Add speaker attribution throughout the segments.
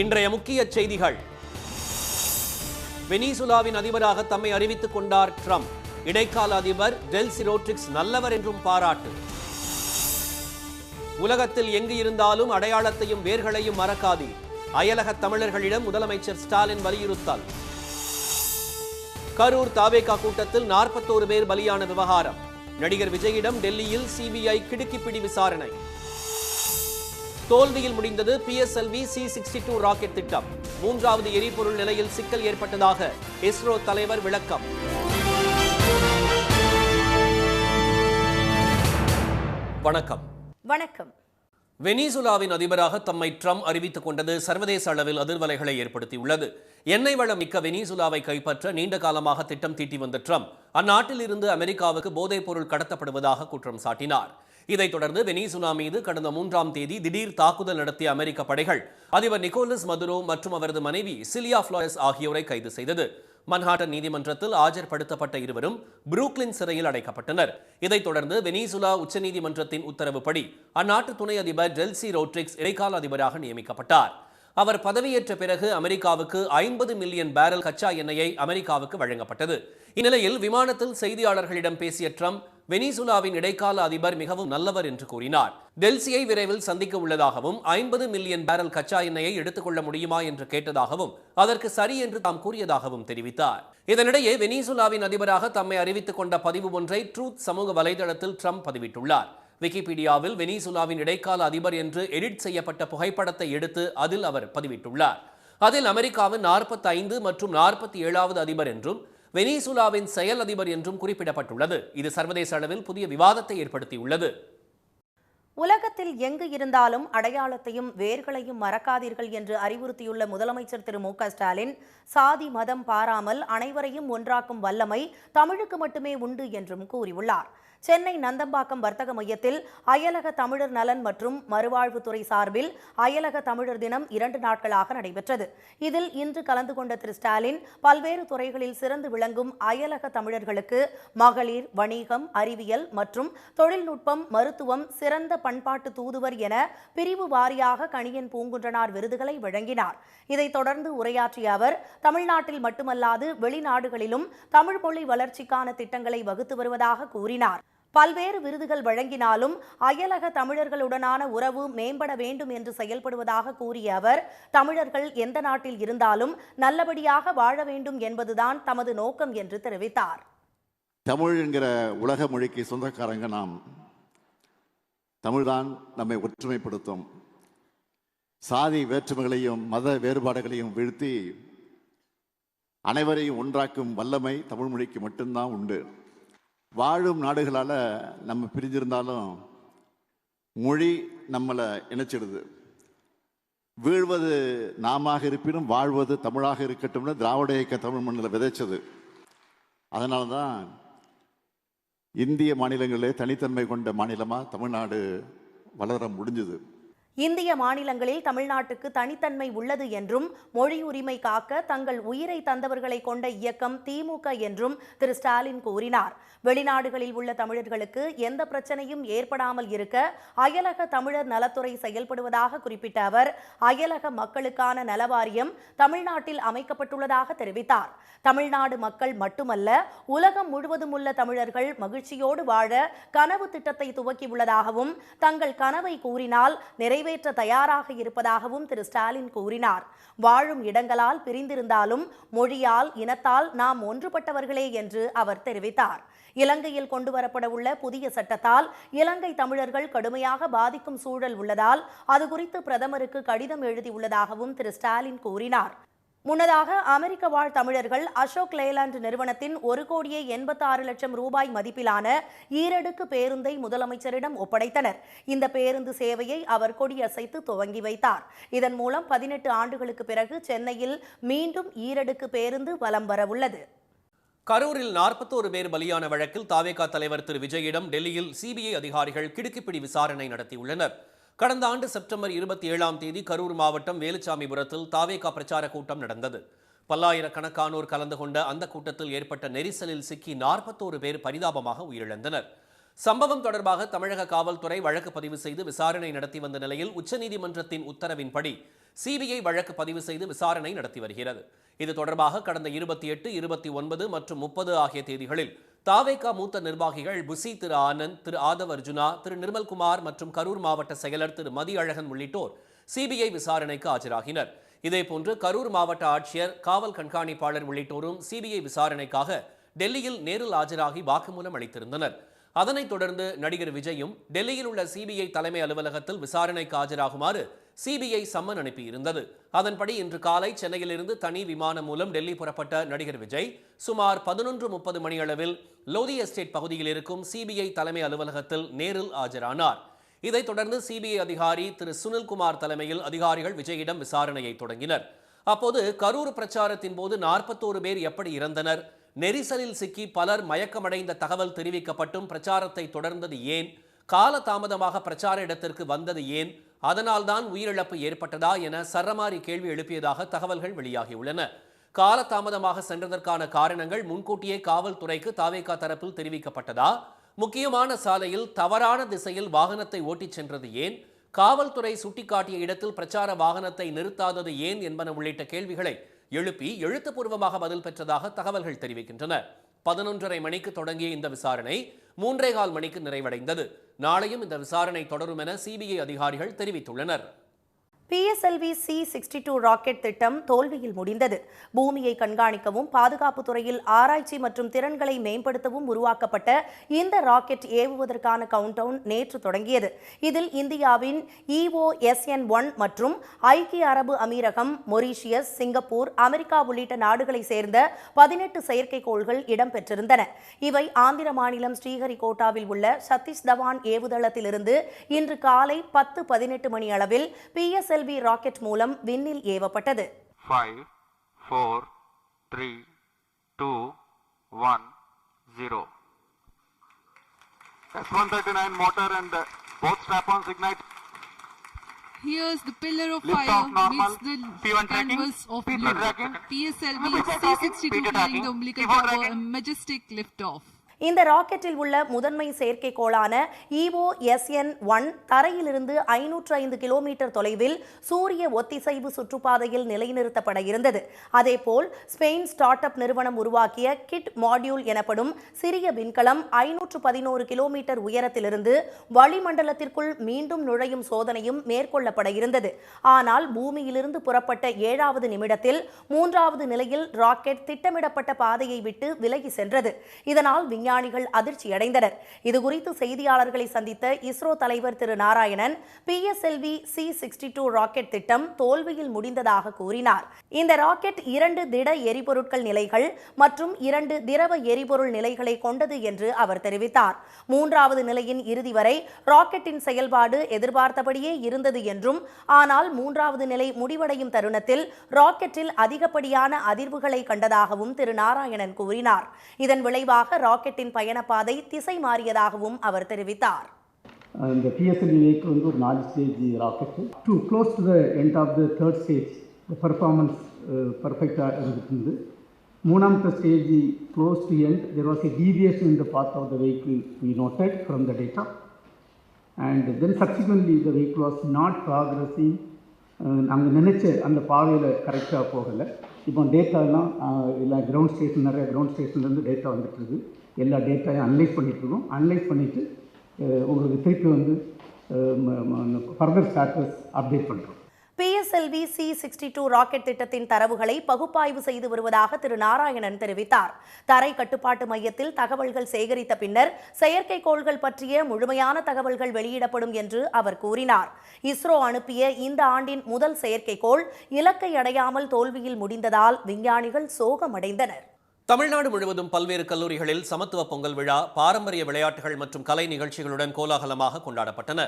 Speaker 1: இன்றைய முக்கிய செய்திகள். வெனிசுலாவின் அதிபராக தம்மை அறிவித்துக் கொண்டார் ட்ரம்ப். இடைக்கால அதிபர் டெல்சி ரோட்ரிக்ஸ் நல்லவர் என்றும் பாராட்டு. உலகத்தில் எங்கு இருந்தாலும் அடையாளத்தையும் வேர்களையும் மறக்காதீர். அயலக தமிழர்களிடம் முதலமைச்சர் ஸ்டாலின் வலியுறுத்தல். கரூர் தாவேகா கூட்டத்தில் 41 பேர் பலியான விவகாரம். நடிகர் விஜயிடம் டெல்லியில் சிபிஐ கிடுக்கிப்பிடி விசாரணை. தோல்வியில் முடிந்தது PSLV C-62 ராக்கெட் திட்டம். 3வது எரிபொருள் நிலையில் சிக்கல் ஏற்பட்டதாக இஸ்ரோ தலைவர் விளக்கம். வணக்கம்.
Speaker 2: வணக்கம்.
Speaker 1: வெனிசுலாவின் அதிபராக தம்மை ட்ரம்ப் அறிவித்துக் கொண்டது சர்வதேச அளவில் அதிர்வலைகளை ஏற்படுத்தியுள்ளது. எண்ணெய் வளம் மிக்க வெனிசுலாவை கைப்பற்ற நீண்ட காலமாக திட்டம் தீட்டி வந்த ட்ரம்ப் அந்நாட்டில் இருந்து அமெரிக்காவுக்கு போதைப் பொருள் கடத்தப்படுவதாக குற்றம் சாட்டினார். இதைத் தொடர்ந்து வெனிசுலா மீது கடந்த 3ஆம் தேதி திடீர் தாக்குதல் நடத்திய அமெரிக்க படைகள் அதிபர் நிக்கோலஸ் மதுரோ மற்றும் அவரது மனைவி சிலியா ஃப்ளோரஸ் ஆகியோரை கைது செய்தது. மன்ஹாட்டன் நீதிமன்றத்தில் ஆஜர்படுத்தப்பட்ட இருவரும் புரூக்ளின் சிறையில் அடைக்கப்பட்டனர். இதைத் தொடர்ந்து வெனிசுலா உச்சநீதிமன்றத்தின் உத்தரவுப்படி அந்நாட்டு துணை அதிபர் டெல்சி ரோட்ரிக்ஸ் இடைக்கால அதிபராக நியமிக்கப்பட்டார். அவர் பதவியேற்ற பிறகு அமெரிக்காவுக்கு 50 மில்லியன் பேரல் கச்சா எண்ணெயை அமெரிக்காவுக்கு வழங்கப்பட்டது. இந்நிலையில் விமானத்தில் செய்தியாளர்களிடம் பேசிய ட்ரம்ப் வெனிசுலாவின் இடைக்கால அதிபர் மிகவும் நல்லவர் என்று கூறினார். டெல்சியை விரைவில் சந்திக்க உள்ளதாகவும் 50 மில்லியன் பேரல் கச்சா எண்ணெயை எடுத்துக்கொள்ள முடியுமா என்று கேட்டதாகவும் அதற்கு சரி என்று தாம் கூறியதாகவும் தெரிவித்தார். இதனிடையே வெனிசுலாவின் அதிபராக தம்மை அறிவித்துக் கொண்ட பதிவு ஒன்றை ட்ரூத் சமூக வலைதளத்தில் ட்ரம்ப் பதிவிட்டுள்ளார். விக்கிபீடியாவில் வெனிசுலாவின் இடைக்கால அதிபர் என்று எடிட் செய்யப்பட்ட புகைப்படத்தை எடுத்து அதில் அவர் பதிவிட்டுள்ளார். அதில் அமெரிக்காவின் 45 மற்றும் 47வது அதிபர் என்றும் வெனிசுலாவின் செயல் அதிபர் என்றும் குறிப்பிடப்பட்டுள்ளது. இது சர்வதேச அளவில் புதிய விவாதத்தை ஏற்படுத்தியுள்ளது.
Speaker 2: உலகத்தில் எங்கு இருந்தாலும் அடையாளத்தையும் வேர்களையும் மறக்காதீர்கள் என்று அறிவுறுத்தியுள்ள முதலமைச்சர் திரு மு.க. ஸ்டாலின், சாதி மதம் பாராமல் அனைவரையும் ஒன்றாக்கும் வல்லமை தமிழுக்கு மட்டுமே உண்டு என்றும் கூறியுள்ளார். சென்னை நந்தம்பாக்கம் வர்த்தக மையத்தில் அயலக தமிழர் நலன் மற்றும் மறுவாழ்வுத்துறை சார்பில் அயலக தமிழர் தினம் 2 நாட்களாக நடைபெற்றது. இதில் இன்று கலந்து கொண்ட திரு ஸ்டாலின் பல்வேறு துறைகளில் சிறந்து விளங்கும் அயலக தமிழர்களுக்கு மகளிர், வணிகம், அறிவியல் மற்றும் தொழில்நுட்பம், மருத்துவம், சிறந்த பண்பாட்டு தூதுவர் என பிரிவு வாரியாக கணியன் பூங்குன்றனார் விருதுகளை வழங்கினார். இதைத் தொடர்ந்து உரையாற்றிய அவர், தமிழ்நாட்டில் மட்டுமல்லாது வெளிநாடுகளிலும் தமிழ் மொழி வளர்ச்சிக்கான திட்டங்களை வகுத்து வருவதாக கூறினார். பல்வேறு விருதுகள் வழங்கினாலும் அயலக தமிழர்களுடனான உறவு மேம்பட வேண்டும் என்று செயல்படுவதாக கூறிய அவர், தமிழர்கள் எந்த நாட்டில் இருந்தாலும் நல்லபடியாக வாழ வேண்டும் என்பதுதான் தமது நோக்கம் என்று தெரிவித்தார்.
Speaker 3: தமிழ் என்கிற உலக மொழிக்கு சொந்தக்காரங்க நாம். தமிழ்தான் நம்மை ஒற்றுமைப்படுத்தும். சாதி வேற்றுமைகளையும் மத வேறுபாடுகளையும் வீழ்த்தி அனைவரையும் ஒன்றாக்கும் வல்லமை தமிழ் மொழிக்கு மட்டும்தான் உண்டு. வாழும் நாடுகளால் நம்ம பிரிஞ்சிருந்தாலும் மொழி நம்மளை இணைச்சிடுது. வீழ்வது நாம இருப்பினும் வாழ்வது தமிழாக இருக்கட்டும்னு திராவிட இயக்க தமிழ் மண்ணில் விதைச்சது. அதனால தான் இந்திய மாநிலங்களே தனித்தன்மை கொண்ட மாநிலமாக தமிழ்நாடு வளர முடிஞ்சது.
Speaker 2: இந்திய மாநிலங்களில் தமிழ்நாட்டுக்கு தனித்தன்மை உள்ளது என்றும், மொழி உரிமை காக்க தங்கள் உயிரை தந்தவர்களை கொண்ட இயக்கம் திமுக என்றும் திரு ஸ்டாலின் கூறினார். வெளிநாடுகளில் உள்ள தமிழர்களுக்கு எந்த பிரச்சனையும் ஏற்படாமல் இருக்க அயலக தமிழர் நலத்துறை செயல்படுவதாக குறிப்பிட்ட அவர், அயலக மக்களுக்கான நலவாரியம் தமிழ்நாட்டில் அமைக்கப்பட்டுள்ளதாக தெரிவித்தார். தமிழ்நாடு மக்கள் மட்டுமல்ல, உலகம் முழுவதும் உள்ள தமிழர்கள் மகிழ்ச்சியோடு வாழ கனவு திட்டத்தை துவக்கியுள்ளதாகவும், தங்கள் கனவை கூறினால் நிறைவேற்ற தயாராக இருப்பதாகவும் திரு ஸ்டாலின் கூறினார். வாழும் இடங்களால் பிரிந்திருந்தாலும் மொழியால், இனத்தால் நாம் ஒன்றுபட்டவர்களே என்று அவர் தெரிவித்தார். இலங்கையில் கொண்டுவரப்பட உள்ள புதிய சட்டத்தால் இலங்கை தமிழர்கள் கடுமையாக பாதிக்கும் சூழல் உள்ளதால் அது குறித்து பிரதமருக்கு கடிதம் எழுதியுள்ளதாகவும் திரு ஸ்டாலின் கூறினார். முன்னதாக அமெரிக்க வாழ் தமிழர்கள் அசோக் லேலாண்ட் நிறுவனத்தின் 1,86,00,000 ரூபாய் மதிப்பிலான ஈரடுக்கு பேருந்தை முதலமைச்சரிடம் ஒப்படைத்தனர். இந்த பேருந்து சேவையை அவர் கொடியசைத்து துவங்கி வைத்தார். இதன் மூலம் 18 ஆண்டுகளுக்கு பிறகு சென்னையில் மீண்டும் ஈரடுக்கு பேருந்து வலம் வரவுள்ளது.
Speaker 1: கரூரில் 41 பேர் பலியான வழக்கில் தாவேகா தலைவர் திரு விஜயிடம் டெல்லியில் சிபிஐ அதிகாரிகள் கிடுக்கிப்பிடி விசாரணை நடத்தியுள்ளனர். கடந்த ஆண்டு செப்டம்பர் 27ஆம் தேதி கரூர் மாவட்டம் வேலுச்சாமிபுரத்தில் தாவேகா பிரச்சார கூட்டம் நடந்தது. பல்லாயிரக்கணக்கானோர் கலந்து கொண்ட அந்த கூட்டத்தில் ஏற்பட்ட நெரிசலில் சிக்கி 41 பேர் பரிதாபமாக உயிரிழந்தனர். சம்பவம் தொடர்பாக தமிழக காவல்துறை வழக்கு பதிவு செய்து விசாரணை நடத்தி வந்த நிலையில் உச்சநீதிமன்றத்தின் உத்தரவின்படி சிபிஐ வழக்கு பதிவு செய்து விசாரணை நடத்தி வருகிறது. இது தொடர்பாக கடந்த 28, 29 மற்றும் 30 ஆகிய தேதிகளில் தாவேகா மூத்த நிர்வாகிகள் புசி திரு ஆனந்த், திரு ஆதவ் அர்ஜுனா, திரு நிர்மல்குமார் மற்றும் கரூர் மாவட்ட செயலர் திரு மதியழகன் உள்ளிட்டோர் சிபிஐ விசாரணைக்கு ஆஜராகினர். இதேபோன்று கரூர் மாவட்ட ஆட்சியர், காவல் கண்காணிப்பாளர் உள்ளிட்டோரும் சிபிஐ விசாரணைக்காக டெல்லியில் நேரில் ஆஜராகி வாக்குமூலம் அளித்திருந்தனர். அதனைத் தொடர்ந்து நடிகர் விஜயும் டெல்லியில் உள்ள சிபிஐ தலைமை அலுவலகத்தில் விசாரணைக்கு ஆஜராகுமாறு சிபிஐ சம்மன் அனுப்பியிருந்தது. அதன்படி இன்று காலை சென்னையிலிருந்து தனி விமானம் மூலம் டெல்லி புறப்பட்ட நடிகர் விஜய் சுமார் 11:30 மணியளவில் லோதி எஸ்டேட் பகுதியில் இருக்கும் சிபிஐ தலைமை அலுவலகத்தில் நேரில் ஆஜரானார். இதைத் தொடர்ந்து சிபிஐ அதிகாரி திரு சுனில்குமார் தலைமையில் அதிகாரிகள் விஜயிடம் விசாரணையை தொடங்கினர். அப்போது கரூர் பிரச்சாரத்தின் போது 41 பேர் எப்படி இறந்தனர், நெரிசலில் சிக்கி பலர் மயக்கமடைந்த தகவல் தெரிவிக்கப்பட்டும் பிரச்சாரத்தை தொடர்ந்தது ஏன், கால தாமதமாக பிரச்சார இடத்திற்கு வந்தது ஏன், அதனால்தான் உயிரிழப்பு ஏற்பட்டதா என சரமாரி கேள்வி எழுப்பியதாக தகவல்கள் வெளியாகியுள்ளன. கால தாமதமாக சென்றதற்கான காரணங்கள் முன்கூட்டியே காவல்துறைக்கு தாவேகா தரப்பில் தெரிவிக்கப்பட்டதா, முக்கியமான சாலையில் தவறான திசையில் வாகனத்தை ஓட்டிச் சென்றது ஏன், காவல்துறை சுட்டிக்காட்டிய இடத்தில் பிரச்சார வாகனத்தை நிறுத்தாதது ஏன் என்பன உள்ளிட்ட கேள்விகளை எழுப்பி எழுத்துப்பூர்வமாக பதில் பெற்றதாக தகவல்கள் தெரிவிக்கின்றன. 11:30 மணிக்கு தொடங்கிய இந்த விசாரணை 3:15 மணிக்கு நிறைவடைந்தது. நாளையும் இந்த விசாரணை தொடரும் என சிபிஐ அதிகாரிகள் தெரிவித்துள்ளனர்.
Speaker 2: PSLV C-62 ராக்கெட் திட்டம் தோல்வியில் முடிந்தது. பூமியை கண்காணிக்கவும் பாதுகாப்பு துறையில் ஆராய்ச்சி மற்றும் திறன்களை மேம்படுத்தவும் உருவாக்கப்பட்ட இந்த ராக்கெட் ஏவுவதற்கான கவுண்டவுன் நேற்று தொடங்கியது. இதில் இந்தியாவின் EOSN-1 மற்றும் ஐக்கிய அரபு அமீரகம், மொரீஷியஸ், சிங்கப்பூர், அமெரிக்கா உள்ளிட்ட நாடுகளை சேர்ந்த 18 செயற்கைக்கோள்கள் இடம்பெற்றிருந்தன. இவை ஆந்திர மாநிலம் ஸ்ரீஹரிகோட்டாவில் உள்ள சதீஷ் தவான் ஏவுதளத்திலிருந்து இன்று காலை 10:18 மணி அளவில் PSLV ராக்கெட் மூலம் விண்ணில் ஏவப்பட்டது.
Speaker 4: 5, 4, 3, 2, 1, 0. S139 motor and both strap-ons ignite.
Speaker 5: Here's the pillar of
Speaker 4: Lift
Speaker 5: fire
Speaker 4: off normal.
Speaker 5: meets the
Speaker 4: P1 tracking.
Speaker 5: canvas of
Speaker 4: P2
Speaker 5: blue.
Speaker 4: tracking.
Speaker 5: PSLV
Speaker 4: P2
Speaker 5: C-62
Speaker 4: tracking.
Speaker 5: clearing the umbilical
Speaker 4: P4
Speaker 5: tower, a
Speaker 4: tracking.
Speaker 5: majestic lift-off.
Speaker 2: இந்த ராக்கெட்டில் உள்ள முதன்மை செயற்கைக்கோளான EOSN-1 தரையிலிருந்து 505 kilometre தொலைவில் சூரிய ஒத்திசைவு சுற்றுப்பாதையில் நிலைநிறுத்தப்பட இருந்தது. அதேபோல் ஸ்பெயின் ஸ்டார்ட் அப் நிறுவனம் உருவாக்கிய கிட் மாடியூல் எனப்படும் சிறிய விண்கலம் 511 கிலோமீட்டர் உயரத்திலிருந்து வளிமண்டலத்திற்குள் மீண்டும் நுழையும் சோதனையும் மேற்கொள்ளப்பட இருந்தது. ஆனால் பூமியிலிருந்து புறப்பட்ட 7வது நிமிடத்தில் 3வது நிலையில் ராக்கெட் திட்டமிடப்பட்ட பாதையை விட்டு விலகி சென்றது. இதனால் விஞ்ஞானிகள் அதிர்ச்சியடைந்தனர். இதுகுறித்து செய்தியாளர்களை சந்தித்த இஸ்ரோ தலைவர் திரு நாராயணன், PSLV C-62 ராக்கெட் திட்டம் தோல்வியில் முடிந்ததாக கூறினார். இந்த ராக்கெட் 2 திட எரிபொருட்கள் நிலைகள் மற்றும் 2 திரவ எரிபொருள் நிலைகளை கொண்டது என்று அவர் தெரிவித்தார். 3வது நிலையின் இறுதி வரை ராக்கெட்டின் செயல்பாடு எதிர்பார்த்தபடியே இருந்தது என்றும், ஆனால் 3வது நிலை முடிவடையும் தருணத்தில் ராக்கெட்டில் அதிகப்படியான அதிர்வுகளை கண்டதாகவும் திரு நாராயணன் கூறினார். இதன் விளைவாக ராக்கெட்டின் பயணப்பாதை திசை மாறியதாகவும் அவர் தெரிவித்தார்.
Speaker 6: இந்த PSLV vehicle வந்து ஒரு 4 stage rocket. To close to the end of the third stage performance பர்ஃபெக்டாக இருந்தது. 3வது stage close to end there was a deviation in the path of the vehicle we noted from the data and then subsequently the vehicle was not progressing. நாங்கள் நினச்ச அந்த பாதையில் கரெக்டாக போகலை. இப்போ டேட்டாலாம் இல்லை கிரவுண்ட் ஸ்டேஷன், நிறைய கிரவுண்ட் ஸ்டேஷன்லேருந்து டேட்டா வந்துட்டுருக்கு. எல்லா டேட்டாவையும் அனலைஸ் பண்ணிகிட்ருக்கோம். அனலைஸ் பண்ணிவிட்டு உங்களுக்கு திருப்பி வந்து ஃபர்தர் ஸ்டாட்டஸ் அப்டேட் பண்ணுறோம்.
Speaker 2: PSLV C-62 ராக்கெட் திட்டத்தின் தரவுகளை பகுப்பாய்வு செய்து வருவதாக திரு நாராயணன் தெரிவித்தார். தரை கட்டுப்பாட்டு மையத்தில் தகவல்கள் சேகரித்த பின்னர் செயற்கைக்கோள்கள் பற்றிய முழுமையான தகவல்கள் வெளியிடப்படும் என்று அவர் கூறினார். இஸ்ரோ அனுப்பிய இந்த ஆண்டின் முதல் செயற்கைக்கோள் இலக்கை அடையாமல் தோல்வியில் முடிந்ததால் விஞ்ஞானிகள் சோகமடைந்தனர்.
Speaker 1: தமிழ்நாடு முழுவதும் பல்வேறு கல்லூரிகளில் சமத்துவ பொங்கல் விழா, பாரம்பரிய விளையாட்டுகள் மற்றும் கலை நிகழ்ச்சிகளுடன் கோலாகலமாக கொண்டாடப்பட்டன.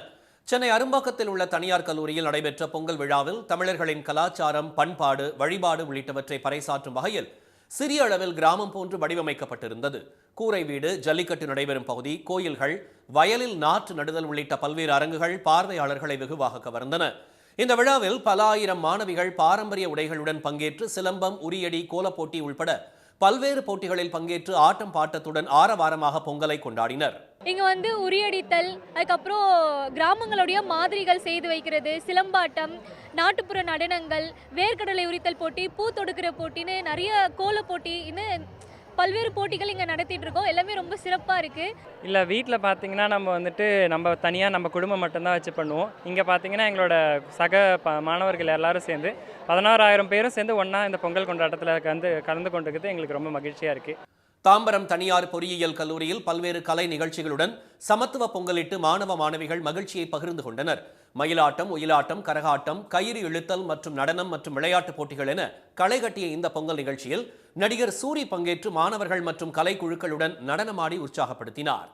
Speaker 1: சென்னை அரும்பாக்கத்தில் உள்ள தனியார் கல்லூரியில் நடைபெற்ற பொங்கல் விழாவில் தமிழர்களின் கலாச்சாரம், பண்பாடு, வழிபாடு உள்ளிட்டவற்றை பறைசாற்றும் வகையில் சிறிய அளவில் கிராமம் போன்று வடிவமைக்கப்பட்டிருந்தது. கூரை வீடு, ஜல்லிக்கட்டு நடைபெறும் பகுதி, கோயில்கள், வயலில் நாற்று நடுதல் உள்ளிட்ட பல்வேறு அரங்குகள் பார்வையாளர்களை வெகுவாக கவர்ந்தன. இந்த விழாவில் பல ஆயிரம் மாணவிகள் பாரம்பரிய உடைகளுடன் பங்கேற்று சிலம்பம், உரியடி, கோலப்போட்டி உள்பட பல்வேறு போட்டிகளில் பங்கேற்று ஆட்டம் பாட்டத்துடன் ஆரவாரமாக பொங்கலை கொண்டாடினர்.
Speaker 7: இங்கே வந்து உரியடித்தல், அதுக்கப்புறம் கிராமங்களுடைய மாதிரிகள் செய்து வைக்கிறது, சிலம்பாட்டம், நாட்டுப்புற நடனங்கள், வேர்க்கடலை உரித்தல் போட்டி, பூ தொடுக்கிற போட்டின்னு நிறைய கோல போட்டி, இன்னும் பல்வேறு போட்டிகள் இங்கே நடத்திட்டு இருக்கோம். எல்லாமே ரொம்ப சிறப்பாக இருக்குது.
Speaker 8: இல்லை வீட்டில் பார்த்தீங்கன்னா நம்ம தனியாக நம்ம குடும்பம் மட்டும்தான் வச்சு பண்ணுவோம். இங்கே பார்த்தீங்கன்னா எங்களோட சக மாணவர்கள் எல்லாரும் சேர்ந்து 16,000 பேரும் சேர்ந்து ஒன்றா இந்த பொங்கல் கொண்டாட்டத்தில் கலந்து கொண்டிருக்கிறது எங்களுக்கு ரொம்ப மகிழ்ச்சியாக இருக்குது.
Speaker 1: தாம்பரம் தனியார் பொறியியல் கல்லூரியில் பல்வேறு கலை நிகழ்ச்சிகளுடன் சமத்துவ பொங்கலிட்டு மாணவ மாணவிகள் மகிழ்ச்சியை பகிர்ந்து கொண்டனர். மயிலாட்டம், ஒயிலாட்டம், கரகாட்டம், கயிறு இழுத்தல் மற்றும் நடனம் மற்றும் விளையாட்டுப் போட்டிகள் என களை கட்டிய இந்த பொங்கல் நிகழ்ச்சியில் நடிகர் சூரி பங்கேற்று மாணவர்கள் மற்றும் கலைக்குழுக்களுடன் நடனமாடி உற்சாகப்படுத்தினார்.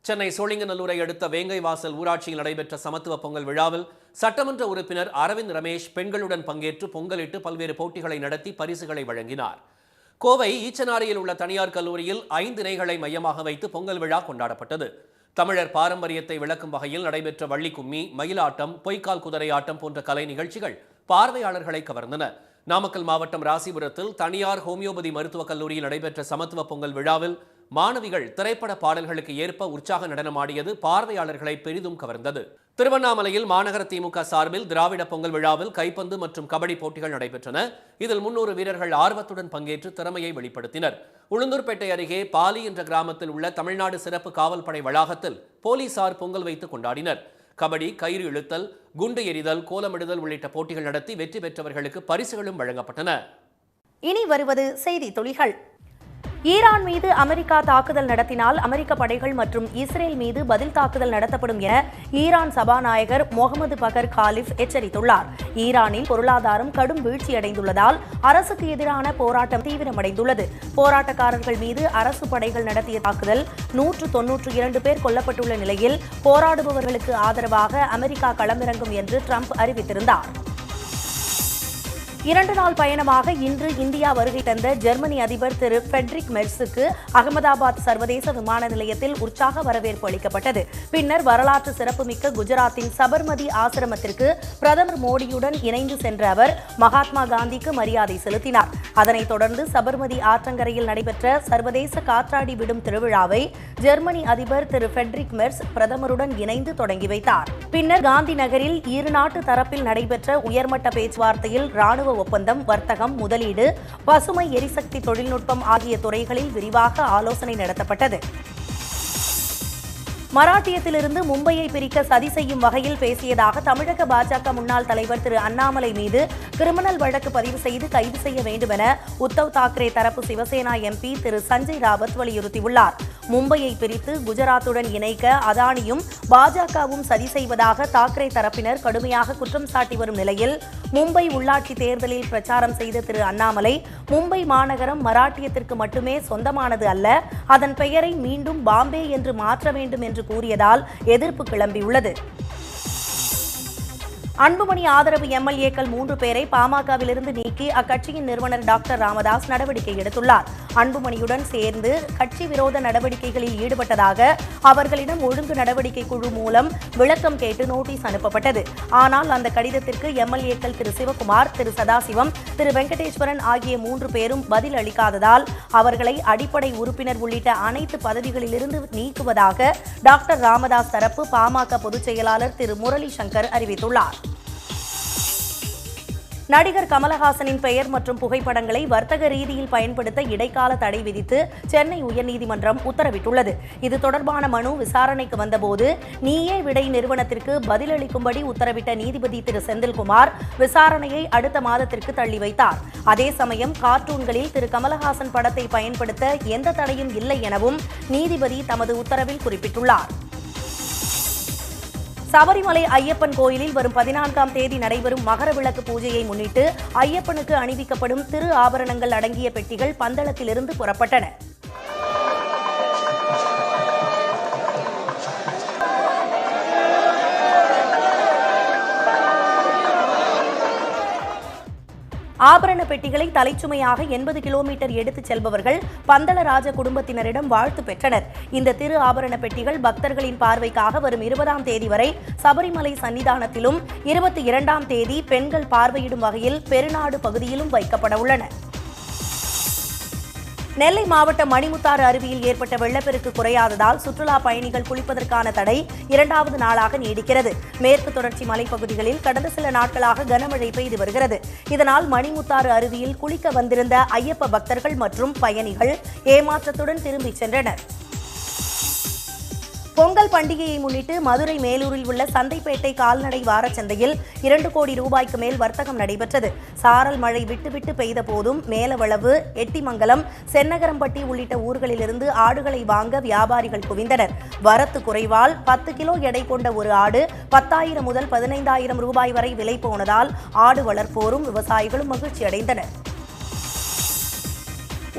Speaker 1: சென்னை சோழிங்கநல்லூரை அடுத்த வேங்கை வாசல் ஊராட்சியில் நடைபெற்ற சமத்துவ பொங்கல் விழாவில் சட்டமன்ற உறுப்பினர் அரவிந்த் ரமேஷ் பெண்களுடன் பங்கேற்று பொங்கலிட்டு பல்வேறு போட்டிகளை நடத்தி பரிசுகளை வழங்கினார். கோவை ஈச்சனாரியில் உள்ள தனியார் கல்லூரியில் 5 திணைகளை மையமாக வைத்து பொங்கல் விழா கொண்டாடப்பட்டது. தமிழர் பாரம்பரியத்தை விளக்கும் வகையில் நடைபெற்ற வள்ளி கும்மி, மயிலாட்டம், பொய்க்கால் குதிரை ஆட்டம் போன்ற கலை நிகழ்ச்சிகள் பார்வையாளர்களை கவர்ந்தன. நாமக்கல் மாவட்டம் ராசிபுரத்தில் தனியார் ஹோமியோபதி மருத்துவக் கல்லூரியில் நடைபெற்ற சமத்துவ பொங்கல் விழாவில் மாணவிகள் திரைப்பட பாடல்களுக்கு ஏற்ப உற்சாக நடனமாடியது பார்வையாளர்களை பெரிதும் கவர்ந்தது. திருவண்ணாமலையில் மாநகர திமுக சார்பில் திராவிட பொங்கல் விழாவில் கைப்பந்து மற்றும் கபடி போட்டிகள் நடைபெற்றன. இதில் 300 வீரர்கள் ஆர்வத்துடன் பங்கேற்று திறமையை வெளிப்படுத்தினர். உளுந்தூர்பேட்டை அருகே பாலி என்ற கிராமத்தில் உள்ள தமிழ்நாடு சிறப்பு காவல் படை வளாகத்தில் போலீசார் பொங்கல் வைத்து கொண்டாடினர். கபடி, கயிறு இழுத்தல், குண்டு எறிதல், கோலமிடுதல் உள்ளிட்ட போட்டிகள் நடத்தி வெற்றி பெற்றவர்களுக்கு பரிசுகளும் வழங்கப்பட்டன.
Speaker 2: இனி வருவது செய்தி துளிகள். ஈரான் மீது அமெரிக்கா தாக்குதல் நடத்தினால் அமெரிக்க படைகள் மற்றும் இஸ்ரேல் மீது பதில் தாக்குதல் நடத்தப்படும் என ஈரான் சபாநாயகர் முகமது பகர் காலிஃப் எச்சரித்துள்ளார். ஈரானில் பொருளாதாரம் கடும் வீழ்ச்சியடைந்துள்ளதால் அரசுக்கு எதிரான போராட்டம் தீவிரமடைந்துள்ளது. போராட்டக்காரர்கள் மீது அரசு படைகள் நடத்திய தாக்குதல் 192 பேர் கொல்லப்பட்டுள்ள நிலையில் போராடுபவர்களுக்கு ஆதரவாக அமெரிக்கா களமிறங்கும் என்று ட்ரம்ப் அறிவித்திருந்தார். 2 நாள் பயணமாக இன்று இந்தியா வருகை தந்த ஜெர்மனி அதிபர் திரு ஃபெட்ரிக் மெர்ஸுக்கு அகமதாபாத் சர்வதேச விமான நிலையத்தில் உற்சாக வரவேற்பு அளிக்கப்பட்டது. பின்னர் வரலாற்று சிறப்புமிக்க குஜராத்தின் சபர்மதி ஆசிரமத்திற்கு பிரதமர் மோடியுடன் இணைந்து சென்ற அவர் மகாத்மா காந்திக்கு மரியாதை செலுத்தினார். அதனைத் தொடர்ந்து சபர்மதி ஆற்றங்கரையில் நடைபெற்ற சர்வதேச காற்றாடி விடும் திருவிழாவை ஜெர்மனி அதிபர் திரு ஃபெட்ரிக் மெர்ஸ் பிரதமருடன் இணைந்து தொடங்கி வைத்தார். பின்னர் காந்தி நகரில் இரு நாட்டு தரப்பில் நடைபெற்ற உயர்மட்ட பேச்சுவார்த்தையில் ராணுவ ஒப்பந்தம், வர்த்தகம், முதலீடு, பசுமை எரிசக்தி தொழில்நுட்பம் ஆகிய துறைகளில் விரிவாக ஆலோசனை நடத்தப்பட்டது. மராட்டியத்திலிருந்து மும்பையை பிரிக்க சதி செய்யும் வகையில் பேசியதாக தமிழக பாஜக முன்னாள் தலைவர் திரு அண்ணாமலை மீது கிரிமினல் வழக்கு பதிவு செய்து கைது செய்ய வேண்டுமென உத்தவ் தாக்கரே தரப்பு சிவசேனா எம்பி திரு சஞ்சய் ராவத் வலியுறுத்தியுள்ளார். மும்பையை பிரித்து குஜராத்துடன் இணைக்க அதானியும் பாஜகவும் சதி செய்வதாக தாக்கரே தரப்பினர் கடுமையாக குற்றம் சாட்டி வரும் நிலையில் மும்பை உள்ளாட்சி தேர்தலில் பிரச்சாரம் செய்த திரு அண்ணாமலை மும்பை மாநகரம் மராட்டியத்திற்கு மட்டுமே சொந்தமானது அல்ல, அதன் பெயரை மீண்டும் பாம்பே என்று மாற்ற வேண்டும் என்று கூறியதால் எதிர்ப்பு கிளம்பியுள்ளது. அன்புமணி ஆதரவு எம்எல்ஏக்கள் 3 பேரை பாமகவிலிருந்து நீக்கி அக்கட்சியின் நிறுவனர் டாக்டர் ராமதாஸ் நடவடிக்கை எடுத்துள்ளார். அன்புமணியுடன் சேர்ந்து கட்சி விரோத நடவடிக்கைகளில் ஈடுபட்டதாக அவர்களிடம் ஒழுங்கு நடவடிக்கை குழு மூலம் விளக்கம் கேட்டு நோட்டீஸ் அனுப்பப்பட்டது. ஆனால் அந்த கடிதத்திற்கு எம்எல்ஏக்கள் திரு சிவகுமார், திரு சதாசிவம், திரு வெங்கடேஸ்வரன் ஆகிய 3 பேரும் பதில் அளிக்காததால் அவர்களை அடிப்படை உறுப்பினர் உள்ளிட்ட அனைத்து பதவிகளிலிருந்து நீக்குவதாக டாக்டர் ராமதாஸ் தரப்பு பாமக பொதுச் செயலாளர் திரு முரளி சங்கர் அறிவித்துள்ளார். நடிகர் கமலஹாசனின் பெயர் மற்றும் புகைப்படங்களை வர்த்தக ரீதியில் பயன்படுத்த இடைக்கால தடை விதித்து சென்னை உயர்நீதிமன்றம் உத்தரவிட்டுள்ளது. இது தொடர்பான மனு விசாரணைக்கு வந்தபோது நீயே விடை நிறுவனத்திற்கு பதிலளிக்கும்படி உத்தரவிட்ட நீதிபதி திரு செந்தில்குமார் விசாரணையை அடுத்த மாதத்திற்கு தள்ளி வைத்தார். அதே சமயம் கார்ட்டூன்களில் திரு கமலஹாசன் படத்தை பயன்படுத்த எந்த தடையும் இல்லை எனவும் நீதிபதி தமது உத்தரவில் குறிப்பிட்டுள்ளார். சபரிமலை ஐயப்பன் கோயிலில் வரும் 14ஆம் தேதி நடைபெறும் மகர விளக்கு பூஜையை முன்னிட்டு ஐயப்பனுக்கு அணிவிக்கப்படும் திரு ஆபரணங்கள் அடங்கிய பெட்டிகள் பந்தளத்திலிருந்து புறப்பட்டன. ஆபரண பெட்டிகளை தலைச்சுமையாக 80 கிலோமீட்டர் எடுத்துச் செல்பவர்கள் பந்தளராஜ குடும்பத்தினரிடம் வாழ்த்து பெற்றனர். இந்த திரு ஆபரண பெட்டிகள் பக்தர்களின் பார்வைக்காக வரும் 20ஆம் தேதி வரை சபரிமலை சன்னிதானத்திலும் 22ஆம் தேதி பெண்கள் பார்வையிடும் வகையில் பெருநாடு பகுதியிலும் வைக்கப்பட உள்ளன. நெல்லை மாவட்டம் மணிமுத்தாறு அருவியில் ஏற்பட்ட வெள்ளப்பெருக்கு குறையாததால் சுற்றுலா பயணிகள் குளிப்பதற்கான தடை 2வது நாளாக நீடிக்கிறது. மேற்கு தொடர்ச்சி மலைப்பகுதிகளில் கடந்த சில நாட்களாக கனமழை பெய்து வருகிறது. இதனால் மணிமுத்தாறு அருவியில் குளிக்க வந்திருந்த ஐயப்ப பக்தர்கள் மற்றும் பயணிகள் ஏமாற்றத்துடன் திரும்பிச் சென்றனர். பொங்கல் பண்டிகையை முன்னிட்டு மதுரை மேலூரில் உள்ள சந்தைப்பேட்டை கால்நடை வாரச்சந்தையில் 2 கோடி ரூபாய்க்கு மேல் வர்த்தகம் நடைபெற்றது. சாரல் மழை விட்டு பெய்த போதும் மேலவளவு, எட்டிமங்கலம், சென்னகரம்பட்டி உள்ளிட்ட ஊர்களிலிருந்து ஆடுகளை வாங்க வியாபாரிகள் குவிந்தனர். வரத்து குறைவால் 10 கிலோ எடை கொண்ட ஒரு ஆடு 10,000 முதல் 15,000 ரூபாய் வரை விலை போனதால் ஆடு வளர்ப்போரும் விவசாயிகளும் மகிழ்ச்சி அடைந்தனர்.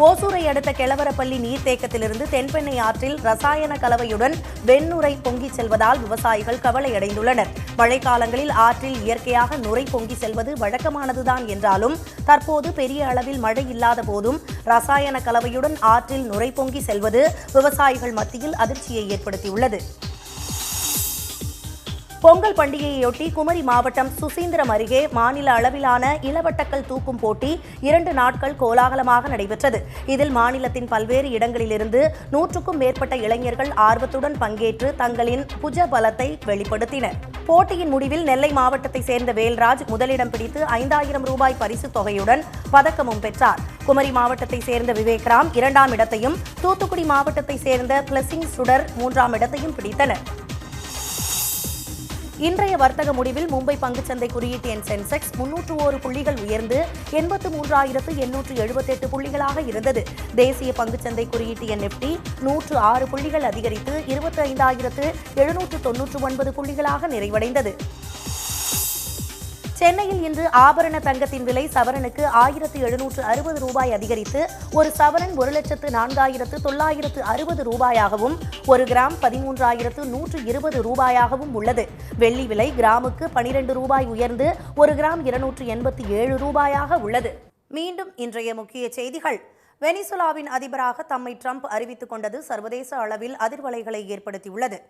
Speaker 2: ஓசூரை அடுத்த கெளவரப்பள்ளி நீர்த்தேக்கத்திலிருந்து தென்பெண்ணை ஆற்றில் ரசாயன கலவையுடன் வெண்நுரை பொங்கிச் செல்வதால் விவசாயிகள் கவலையடைந்துள்ளனர். மழைக்காலங்களில் ஆற்றில் இயற்கையாக நுரை பொங்கி செல்வது வழக்கமானதுதான் என்றாலும் தற்போது பெரிய அளவில் மழை இல்லாத போதும் ரசாயன கலவையுடன் ஆற்றில் நுரை பொங்கி செல்வது விவசாயிகள் மத்தியில் அதிர்ச்சியை ஏற்படுத்தியுள்ளது. பொங்கல் பண்டிகையையொட்டி குமரி மாவட்டம் சுசீந்திரம் அருகே மாநில அளவிலான இளவட்டக்கல் தூக்கும் போட்டி 2 நாட்கள் கோலாகலமாக நடைபெற்றது. இதில் மாநிலத்தின் பல்வேறு இடங்களிலிருந்து 100க்கும் மேற்பட்ட இளைஞர்கள் ஆர்வத்துடன் பங்கேற்று தங்களின் புஜ பலத்தை வெளிப்படுத்தினர். போட்டியின் முடிவில் நெல்லை மாவட்டத்தை சேர்ந்த வேல்ராஜ் முதலிடம் பிடித்து 5,000 ரூபாய் பரிசுத் தொகையுடன் பதக்கமும் பெற்றார். குமரி மாவட்டத்தை சேர்ந்த விவேக்ராம் 2ஆம் இடத்தையும், தூத்துக்குடி மாவட்டத்தை சேர்ந்த பிளஸிங் சுடர் 3ஆம் இடத்தையும் பிடித்தனர். இன்றைய வர்த்தக முடிவில் மும்பை பங்குச்சந்தை குறியீட்டு எண் சென்செக்ஸ் 301 புள்ளிகள் உயர்ந்து 83,878 புள்ளிகளாக இருந்தது. தேசிய பங்குச்சந்தை குறியீட்டு எண் நிப்டி 106 புள்ளிகள் அதிகரித்து 25,799 புள்ளிகளாக நிறைவடைந்தது. சென்னையில் இன்று ஆபரண தங்கத்தின் விலை சவரனுக்கு 1,760 ரூபாய் அதிகரித்து ஒரு சவரன் 1,04,960 ரூபாயாகவும் ஒரு கிராம் 13,120 ரூபாயாகவும் உள்ளது. வெள்ளி விலை கிராமுக்கு 12 ரூபாய் உயர்ந்து ஒரு கிராம் 287 ரூபாயாக உள்ளது. மீண்டும் இன்றைய முக்கிய செய்திகள். வெனிசுலாவின் அதிபராக தம்மை ட்ரம்ப் அறிவித்துக் கொண்டது சர்வதேச அளவில் அதிர்வலைகளை ஏற்படுத்தியுள்ளது.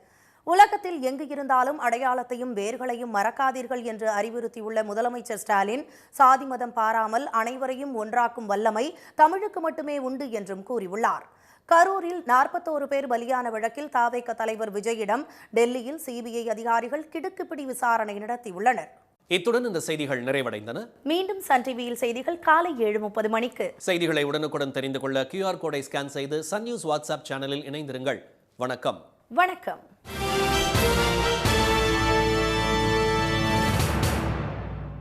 Speaker 2: உலகத்தில் எங்கு இருந்தாலும் அடையாளத்தையும் வேர்களையும் மறக்காதீர்கள் என்று அறிவுறுத்தியுள்ள முதலமைச்சர் ஸ்டாலின், சாதி மதம் பாராமல் அனைவரையும் ஒன்றாக்கும் வல்லமை தமிழுக்கு மட்டுமே உண்டு என்றும் கூறியுள்ளார். கரூரில் 41 பேர் பலியான வழக்கில் தவேக தலைவர் விஜயிடம் டெல்லியில் சிபிஐ அதிகாரிகள் கிடுக்குப்பிடி விசாரணை நடத்தியுள்ளனர்.
Speaker 1: இத்துடன் இந்த செய்திகள் நிறைவடைந்தன.
Speaker 2: மீண்டும் சன் டிவியில் செய்திகள் காலை 7:30 மணிக்கு.
Speaker 1: செய்திகளை உடனுக்குடன் தெரிந்து கொள்ள QR கோடை ஸ்கேன் செய்து சன் நியூஸ் வாட்ஸ்அப் சேனலில் இணைந்திருங்கள். வணக்கம்.
Speaker 2: வணக்கம்.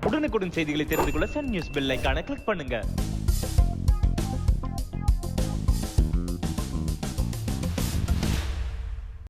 Speaker 9: உடனுக்குடன் செய்திகளை தெரிந்து கொள்ள சன் நியூஸ் பெல் ஐகானை கிளிக் பண்ணுங்க.